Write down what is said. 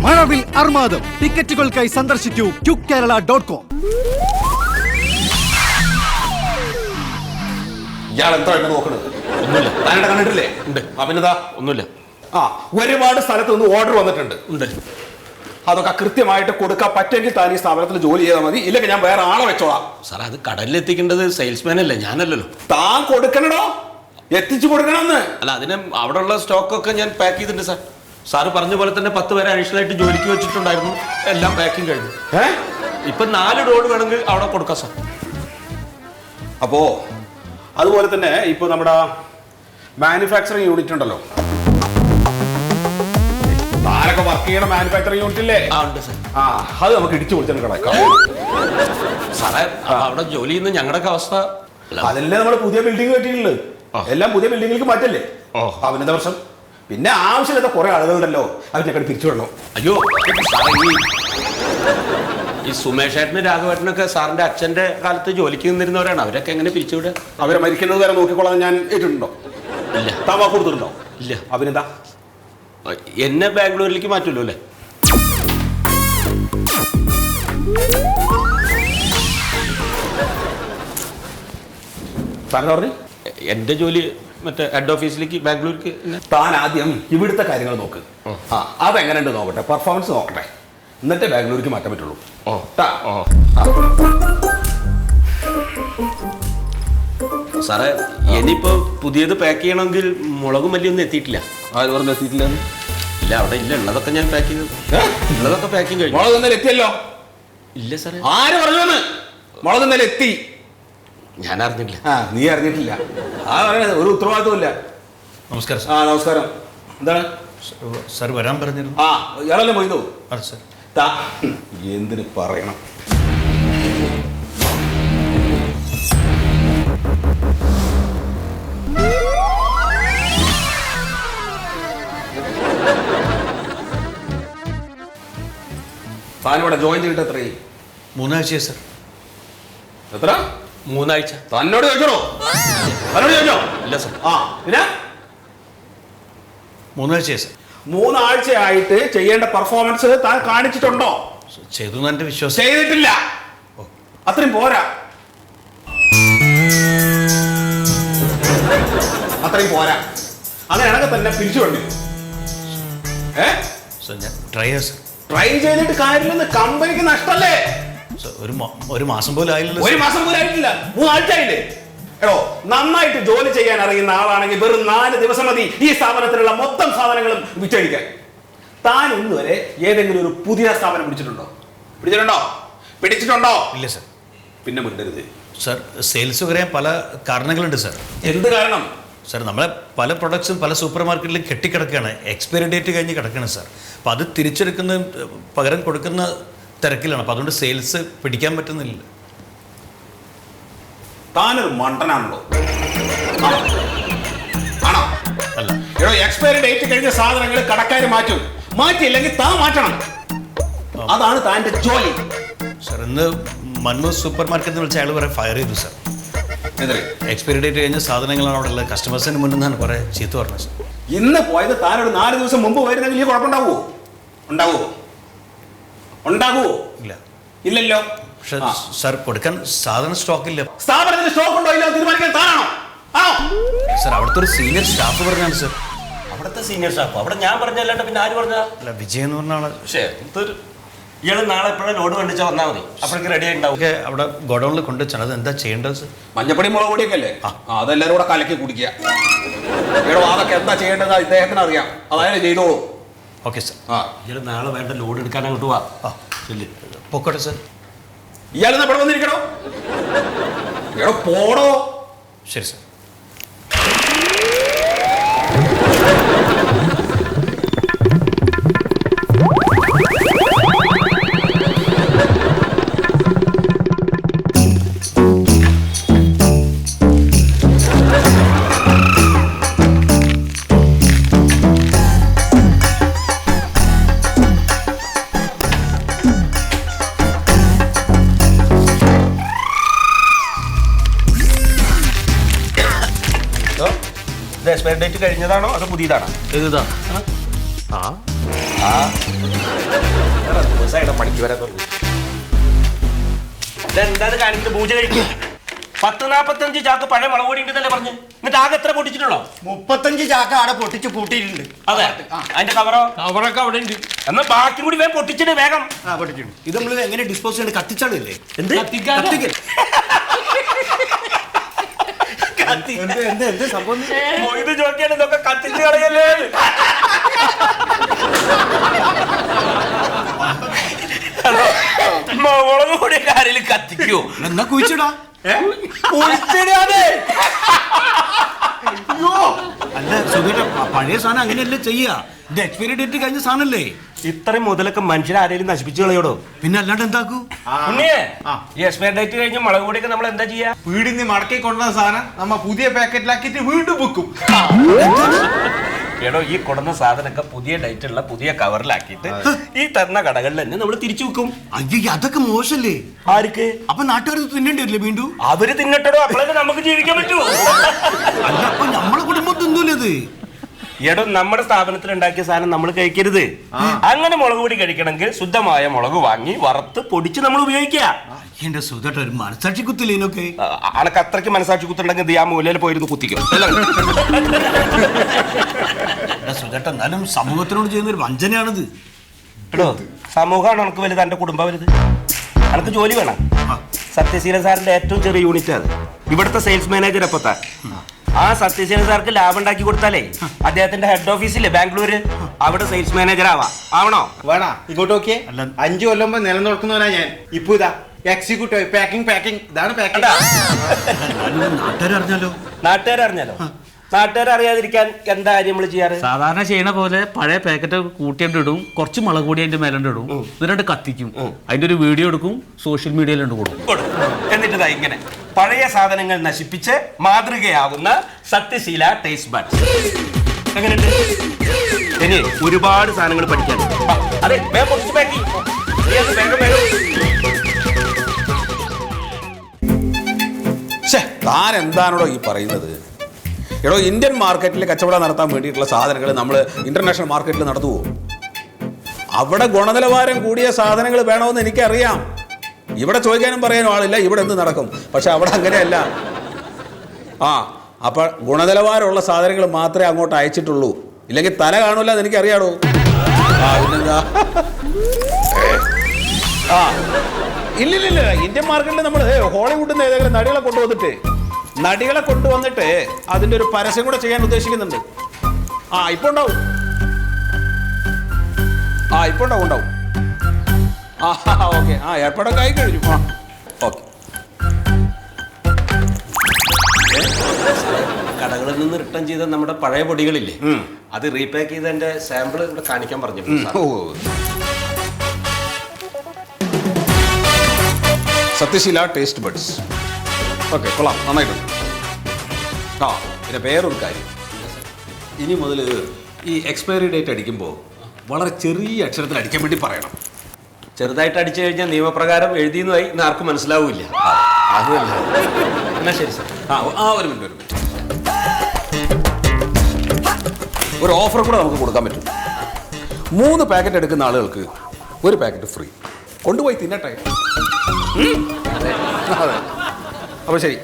മഴവിൽ അർമാദം. ടിക്കറ്റുകൾക്കായി സന്ദർശിക്കൂ QKerala.com. ഇയാൾ എന്താ എന്നെ നോക്കണത്? ഒന്നുമില്ല. താനെന്നെ കണ്ടിട്ടില്ലേ? ഉണ്ട്. അഭിനന്ദ ഒന്നുമില്ല. ഒരുപാട് സ്ഥലത്ത് നിന്ന് ഓർഡർ വന്നിട്ടുണ്ട്. ഉണ്ട്. അതൊക്കെ കൃത്യമായിട്ട് കൊടുക്കാൻ പറ്റുമെങ്കിൽ താൻ ഈ സ്ഥാപനത്തിൽ ജോലി ചെയ്താൽ മതി. ഇല്ലെങ്കിൽ ഞാൻ വേറെ ആളെ വെച്ചോളാം. സാർ അത് കടലിലെത്തിക്കേണ്ടത് സെയിൽസ്മാൻ അല്ലേ, ഞാനല്ലല്ലോ. താൻ കൊടുക്കണോ? എത്തിച്ചു കൊടുക്കണമെന്ന്. അല്ല, അതിന് അവിടെയുള്ള സ്റ്റോക്കൊക്കെ ഞാൻ പാക്ക് ചെയ്തിട്ടുണ്ട് സാർ. സാറ് പറഞ്ഞ പോലെ തന്നെ 10 പേരെ അഡീഷണൽ ആയിട്ട് ജോലിക്ക് വെച്ചിട്ടുണ്ടായിരുന്നു. എല്ലാം പാക്കിങ് കഴിഞ്ഞു. ഇപ്പൊ 4 ലോഡ് വേണമെങ്കിൽ അവിടെ കൊടുക്കാം സാർ. അപ്പോ അതുപോലെ തന്നെ ഇപ്പൊ നമ്മുടെ മാനുഫാക്ചറിങ് യൂണിറ്റ് ഉണ്ടല്ലോ, താരൊക്കെ വർക്ക് ചെയ്യണ മാനുഫാക്ചറിങ് യൂണിറ്റ് ഇല്ലേ? ഉണ്ട് സാർ. അത് നമുക്ക് ഇടിച്ചു പൊളിച്ചാൽ കിടക്കാം സാറേ. അവിടെ ജോലി ചെയ്യുന്ന ഞങ്ങളുടെയൊക്കെ അവസ്ഥ അതല്ലേ നമ്മുടെ പുതിയ ബിൽഡിംഗ് കെട്ടിയിട്ടുള്ളത്. എല്ലാം പുതിയ ബിൽഡിങ്ങിലേക്ക് മാറ്റല്ലേ? അഭിനന്ദ വർഷം. പിന്നെ ആവശ്യമില്ലാത്ത കുറെ ആളുകളുണ്ടല്ലോ, അതിനെ പിരിച്ചു വിടണം. അയ്യോ സാറേ, ഈ സുമേഷ് ഏട്ടനും രാഘവേട്ടനൊക്കെ സാറിന്റെ അച്ഛന്റെ കാലത്ത് ജോലിക്ക് നിന്നിരുന്നവരാണ്. അവരൊക്കെ എങ്ങനെ പിരിച്ചുവിടുക? അവരെ മരിക്കുന്നത് വരെ നോക്കിക്കൊള്ളാൻ ഞാൻ ഏറ്റിട്ടുണ്ടോ? ഇല്ല. താൻ വാക്ക് കൊടുത്തിട്ടുണ്ടോ? ഇല്ല. അഭിനന്ദ എന്നെ ബാംഗ്ലൂരിലേക്ക് മാറ്റുമല്ലോ അല്ലേ? താങ്കൾ പറഞ്ഞു എന്റെ ജോലി മറ്റേ ഹെഡ് ഓഫീസിലേക്ക് ബാംഗ്ലൂർക്ക്. താൻ ആദ്യം ഇവിടുത്തെ കാര്യങ്ങൾ നോക്ക്. അതെങ്ങനെയുണ്ട് നോക്കട്ടെ, പെർഫോമൻസ് നോക്കട്ടെ, എന്നിട്ടേ ബാംഗ്ലൂർക്ക് മാറ്റാൻ പറ്റുള്ളൂ. സാറേ, ഇനിയിപ്പോ പുതിയത് പാക്ക് ചെയ്യണമെങ്കിൽ മുളകും മല്ലിയൊന്നും എത്തിയിട്ടില്ല. ആര് പറഞ്ഞു എത്തിയിട്ടില്ല? ഇല്ല, അവിടെ ഇല്ല. ഉള്ളതൊക്കെ ഞാൻ പാക്ക് ചെയ്തു. ഉള്ളതൊക്കെ പാക്കിങ് കഴിഞ്ഞു. മുളക് ഇന്നലെ എത്തിയല്ലോ. ഇല്ല സാറേ. ആര് പറഞ്ഞു? മുളക് ഇന്നലെ എത്തി. ഞാൻ അറിഞ്ഞില്ല. നീ അറിഞ്ഞിട്ടില്ല? പറയുന്നത് ഒരു ഉത്തരവാദിത്വം ഇല്ല. നമസ്കാരം. നമസ്കാരം. എന്താണ് സാർ വരാൻ പറഞ്ഞിരുന്നു? ഇയാളല്ലേ പോയിന്നോ? സാർ എന്തിന് പറയണം? താനിവിടെ ജോയിൻ ചെയ്തിട്ട് എത്രയായി? 3 ആഴ്ചയായി സാർ. എത്ര? 3 ആഴ്ച. തന്നോട് ചോദിച്ചോ? തന്നോട് ചോദിച്ചോ? ഇല്ല സാർ. പിന്നെ 3 ആഴ്ചയായി സാർ. 3 ആഴ്ചയായിട്ട് ചെയ്യേണ്ട പെർഫോമൻസ് താൻ കാണിച്ചിട്ടുണ്ടോ? ചെയ്തു എന്റെ വിശ്വാസം. ചെയ്തിട്ടില്ല. അത്രയും പോരാ. അത്രയും പോരാ. അങ്ങനെയാണെങ്കിൽ തന്നെ പിരിച്ചു വേണ്ടി. ഞാൻ ട്രൈ ചെയ്യാം സാർ. ട്രൈ ചെയ്തിട്ട് കാര്യമില്ലെന്ന് കമ്പനിക്ക് നഷ്ടല്ലേ? ഒരു മാസം പോലും ആയില്ലല്ലോ. 1 മാസം പോലും ആയിട്ടില്ല, 3 ആഴ്ചയായില്ലേ? എടോ, നന്നായിട്ട് ജോലി ചെയ്യാൻ അറിയുന്ന ആളാണെങ്കിൽ വെറും 4 ദിവസം മതി ഈ സ്ഥാപനത്തിലുള്ള മൊത്തം സാധനങ്ങളും വിറ്റഴിക്കാൻ. താൻ ഇന്ന് വരെ ഏതെങ്കിലും ഒരു പുതിയ സ്ഥാപനം പിടിച്ചിട്ടുണ്ടോ? പിടിച്ചിട്ടുണ്ടോ? ഇല്ല സാർ. പിന്നെ മിണ്ടരുത് സാർ. സെയിൽസ് കുറയാൻ പല കാരണങ്ങളുണ്ട് സാർ. എന്ത് കാരണം? സാർ, നമ്മളെ പല പ്രൊഡക്ട്സും പല സൂപ്പർ മാർക്കറ്റിലും കെട്ടിക്കിടക്കുകയാണ്. എക്സ്പയറി ഡേറ്റ് കഴിഞ്ഞ് കിടക്കുകയാണ് സാർ. അപ്പോൾ അത് തിരിച്ചെടുക്കുന്ന പകരം കൊടുക്കുന്ന തിരക്കിലാണ്. അപ്പോൾ അതുകൊണ്ട് സെയിൽസ് പിടിക്കാൻ പറ്റുന്നില്ല. താനൊരു മണ്ടനാണല്ലോ. ആണോ? അല്ല. എടോ, എക്സ്പയറി ഡേറ്റ് കഴിഞ്ഞ സാധനങ്ങൾ കടക്കാർ മാറ്റും. മാറ്റിയില്ലെങ്കിൽ താൻ മാറ്റണം. അതാണ് താൻ്റെ ജോലി. സാർ, ഇന്ന് മണ്ണൂർ സൂപ്പർ മാർക്കറ്റിൽ വിളിച്ച അയാൾ കുറെ ഫയർ ചെയ്തു സാർ. എക്സ്പയറി ഡേറ്റ് കഴിഞ്ഞ സാധനങ്ങളാണ് അവിടെ ഉള്ളത്. കസ്റ്റമേഴ്സിന് മുന്നിൽ നിന്നാണ് കുറെ ചീത്ത പറഞ്ഞത് സാർ. ഇന്ന് പോയത് താനൊരു 4 ദിവസം മുമ്പ് പോയിരുന്നെങ്കിൽ ഈ കുഴപ്പമുണ്ടാവുമോ? ഉണ്ടാകുമോ? ഇല്ല. ഇല്ലല്ലോ. പക്ഷെ സാർ, കൊടുക്കാൻ സാധനം സ്റ്റോക്ക് ഇല്ല. സ്ഥാപനത്തിന് സ്റ്റോക്ക് ഉണ്ടോ ഇല്ലോ തീരുമാനിക്കാൻ താനാണോ? സാർ, അവിടുത്തെ ഒരു സീനിയർ സ്റ്റാഫ് പറഞ്ഞാണ് സാർ. അവിടുത്തെ സീനിയർ സ്റ്റാഫ്? അവിടെ ഞാൻ പറഞ്ഞല്ലാണ്ട് പിന്നെ ആര് പറഞ്ഞാ? അല്ല, വിജയ് എന്ന് പറഞ്ഞ ആള്. പക്ഷേ ഇയാൾ നാളെ എപ്പോഴും ലോഡ് കണ്ടിച്ചാൽ വന്നാൽ മതി. അപ്പോഴേക്ക് റെഡി ആയിട്ടുണ്ടാവും. അവിടെ ഗോഡൌണിൽ കൊണ്ടുവച്ചാണ്. അത് എന്താ ചെയ്യേണ്ടത് സാർ? മഞ്ഞപ്പൊടി മുളക് പൊടിയൊക്കെ അല്ലേ? അതെല്ലാവരും കൂടെ കലക്കി കുടിക്കുക. അതൊക്കെ എന്താ ചെയ്യേണ്ടത് ഇദ്ദേഹത്തിന് അറിയാം. അതായത് ചെയ്തോളൂ. Okay sir. ഇയാൾ നാളെ വേണ്ട ലോഡ് എടുക്കാൻ അങ്ങോട്ട് പോവാ. പൊക്കോട്ടെ സാർ. ഇയാളെന്നാ ഇവിടെ വന്നിരിക്കണോ? പോടോ. ശരി സാർ. ഇത് എക്സ്പയറി ഡേറ്റ് കഴിഞ്ഞതാണോ അതോ പുതിയതാണോ? ഇതാ. ദിവസമായിട്ട് പണിക്ക് വരാൻ തുടങ്ങി. ഇതെന്താന്ന് കാണിക്കുന്നത്? പൂജ കഴിക്കും. 40-45 ചാക്ക് പഴയ മുളക് പൊടി ഉണ്ടെന്നല്ലേ പറഞ്ഞു. എന്നിട്ട് ആകെ എത്ര പൊട്ടിച്ചിട്ടുള്ളോ? 35 ചാക്ക അവിടെ പൊട്ടിച്ച് കൂട്ടിയിട്ടുണ്ട്. അതെ, അതിന്റെ കവറോ? കവറൊക്കെ അവിടെ ഉണ്ട്. എന്നാ ബാക്കി കൂടി വേഗം പൊട്ടിച്ചിട്ട് വേഗം. പൊട്ടിച്ചിട്ടുണ്ട്. ഇത് നമ്മൾ എങ്ങനെ ഡിസ്പോസ് ചെയ്യണം? കത്തിച്ചാളില്ലേ? എന്ത് എന്ത് സംഭവം? മൊയ്ത് ചോദിക്കാണ് ഇതൊക്കെ കത്തിച്ച് കളയല്ലേ. മുളക് പൊടി കാര്യം കത്തിക്കോ? എന്നാ കുഴിച്ചിടാ. അല്ല സുഖേട്ട, പഴയ സാധനം അങ്ങനെയല്ലേ ചെയ്യാ? ഇത് എക്സ്പയറി ഡേറ്റ് കഴിഞ്ഞ സാധനല്ലേ? ഇത്രയും മുതലൊക്കെ മനുഷ്യരെ ആരെങ്കിലും നശിപ്പിച്ചു കളയോടോ? പിന്നെ അല്ലാണ്ട് എന്താക്കൂ? ഈ എക്സ്പയർ ഡേറ്റ് കഴിഞ്ഞ് മുളക് പൊടിയൊക്കെ നമ്മൾ എന്താ ചെയ്യാ? വീടിന്ന് മടക്കി കൊണ്ടുവന്ന സാധനം നമ്മ പുതിയ പാക്കറ്റിലാക്കിയിട്ട് വീണ്ടും വെക്കും. എടോ, ഈ കൊടുന്ന സാധനമൊക്കെ പുതിയ ഡേറ്റ് ഉള്ള പുതിയ കവറിലാക്കിയിട്ട് ഈ തരുന്ന കടകളിൽ തന്നെ നമ്മൾ തിരിച്ചു വെക്കും. അയ്യോ, അതൊക്കെ മോശല്ലേ? ആർക്ക്? അപ്പൊ നാട്ടുകാർ തിന്നേണ്ടി വരില്ലേ വീണ്ടും? അവര് തിന്നട്ടോ, അപ്പോഴൊക്കെ നമുക്ക് ജീവിക്കാൻ പറ്റൂ. അല്ല, അപ്പൊ നമ്മളെ കുടുംബം തിന്നൂലത്. എടോ, നമ്മുടെ സ്ഥാപനത്തിൽ ഉണ്ടാക്കിയ സാധനം നമ്മൾ കഴിക്കരുത്. അങ്ങനെ മുളക് പൊടി കഴിക്കണമെങ്കിൽ ശുദ്ധമായ മുളക് വാങ്ങി വറുത്ത് പൊടിച്ച് നമ്മൾ ഉപയോഗിക്കുക. എന്റെ സുഖേട്ട, ഒരു മനസാക്ഷി കുത്തില്ലേനൊക്കെ? അനക്ക് അത്രയ്ക്ക് മനസാക്ഷി കുത്തുണ്ടെങ്കിൽ ആ മൂലയിൽ പോയിരുന്നു കുത്തിക്കും. സുഖേട്ട, എന്നാലും സമൂഹത്തിനോട് ചെയ്യുന്ന ഒരു വഞ്ചനയാണിത്. എടോ, സമൂഹമാണ് എനിക്ക് വലുത്, എന്റെ കുടുംബം വലുത്. അനക്ക് ജോലി വേണം. സത്യശീലൻ സാറിന്റെ ഏറ്റവും ചെറിയ യൂണിറ്റ് അത്. ഇവിടുത്തെ സെയിൽസ് മാനേജർ അപ്പത്താ. ആ സത്യശീലൻ സാർക്ക് ലാഭം ഉണ്ടാക്കി കൊടുത്താലേ അദ്ദേഹത്തിന്റെ ഹെഡ് ഓഫീസില്ലേ ബാംഗ്ലൂര്, അവിടെ സെയിൽസ് മാനേജർ ആവണോ? വേണ ഇങ്ങോട്ട് നോക്കിയേ. 5 കൊല്ലം മുമ്പ് നിലനിർത്തുന്നവനാ ഞാൻ. ഇപ്പൊ ഇതാ എക്സിക്യൂട്ടീവ് പാക്കിംഗ്. ഇതാണ് പാക്കിംഗ്. നാട്ടുകാരറിഞ്ഞാലോ? നാട്ടുകാരറിയാതിരിക്കാൻ എന്താ കാര്യം നമ്മൾ ചെയ്യാറ്? സാധാരണ ചെയ്യണ പോലെ പഴയ പാക്കറ്റ് കൂട്ടിയിട്ട് ഇടും, കുറച്ച് മുളക് പൊടി അതിന്റെ മേലെ ഇടും, എന്നിട്ട് കത്തിക്കും. അതിന്റെ ഒരു വീഡിയോ എടുക്കും, സോഷ്യൽ മീഡിയയിൽ കൊടുക്കും. എന്നിട്ട് ഇങ്ങനെ പഴയ സാധനങ്ങൾ നശിപ്പിച്ച് മാതൃകയാവുന്ന സത്യശീല ടേസ്റ്റ് ബഡ്സ്. എങ്ങനെയുണ്ട്? ഇനി ഒരുപാട് സാധനങ്ങൾ പഠിക്കാൻ. അതെ, വേഗം പൊട്ടിച്ച് പാക്ക് ചെയ്യ്. താൻ എന്താണോ ഈ പറയുന്നത്? എടോ, ഇന്ത്യൻ മാർക്കറ്റിൽ കച്ചവടം നടത്താൻ വേണ്ടിയിട്ടുള്ള സാധനങ്ങൾ നമ്മൾ ഇന്റർനാഷണൽ മാർക്കറ്റിൽ നടത്തുമോ? അവിടെ ഗുണനിലവാരം കൂടിയ സാധനങ്ങൾ വേണമെന്ന് എനിക്കറിയാം. ഇവിടെ ചോദിക്കാനും പറയാനും ആളില്ല, ഇവിടെ എന്ത് നടക്കും. പക്ഷെ അവിടെ അങ്ങനെയല്ല. അപ്പൊ ഗുണനിലവാരമുള്ള സാധനങ്ങൾ മാത്രമേ അങ്ങോട്ട് അയച്ചിട്ടുള്ളൂ. ഇല്ലെങ്കിൽ തല കാണൂല എന്ന് എനിക്കറിയാടോ. ഇല്ലില്ല, ഇന്ത്യൻ മാർക്കറ്റിൽ നമ്മൾ ഹോളിവുഡിൽ നിന്ന് ഏതെങ്കിലും നടികളെ കൊണ്ടുവന്നിട്ട് അതിന്റെ ഒരു പരസ്യം കൂടെ ചെയ്യാൻ ഉദ്ദേശിക്കുന്നുണ്ട്. ഇപ്പൊ ഉണ്ടാവും. ഓക്കെ, ഏർപ്പാടൊക്കെ ആയി കഴിഞ്ഞു. ഓക്കെ. കടകളിൽ നിന്ന് റിട്ടേൺ ചെയ്ത നമ്മുടെ പഴയ പൊടികളില്ലേ, അത് റീപാക്ക് ചെയ്തതിന്റെ സാമ്പിൾ ഇവിടെ കാണിക്കാൻ പറഞ്ഞു. Sathyasheela taste buds. ഓക്കെ, കൊള്ളാം, നന്നായിട്ടുണ്ട്. പിന്നെ വേറൊരു കാര്യം, ഇനി മുതൽ ഈ എക്സ്പയറി ഡേറ്റ് അടിക്കുമ്പോൾ വളരെ ചെറിയ അക്ഷരത്തിൽ അടിക്കാൻ വേണ്ടി പറയണം. ചെറുതായിട്ട് അടിച്ചു കഴിഞ്ഞാൽ നിയമപ്രകാരം എഴുതിയെന്നായി ആർക്കും മനസ്സിലാവില്ല. അതുമല്ല. എന്നാ ശരി സാർ. ഒരു മിനിറ്റ്. ഒരു ഓഫർ കൂടെ നമുക്ക് കൊടുക്കാൻ പറ്റും. 3 പാക്കറ്റ് എടുക്കുന്ന ആളുകൾക്ക് 1 പാക്കറ്റ് ഫ്രീ. കൊണ്ടുപോയി തിന്നട്ടെ. അതെ, അപ്പോൾ ശരി.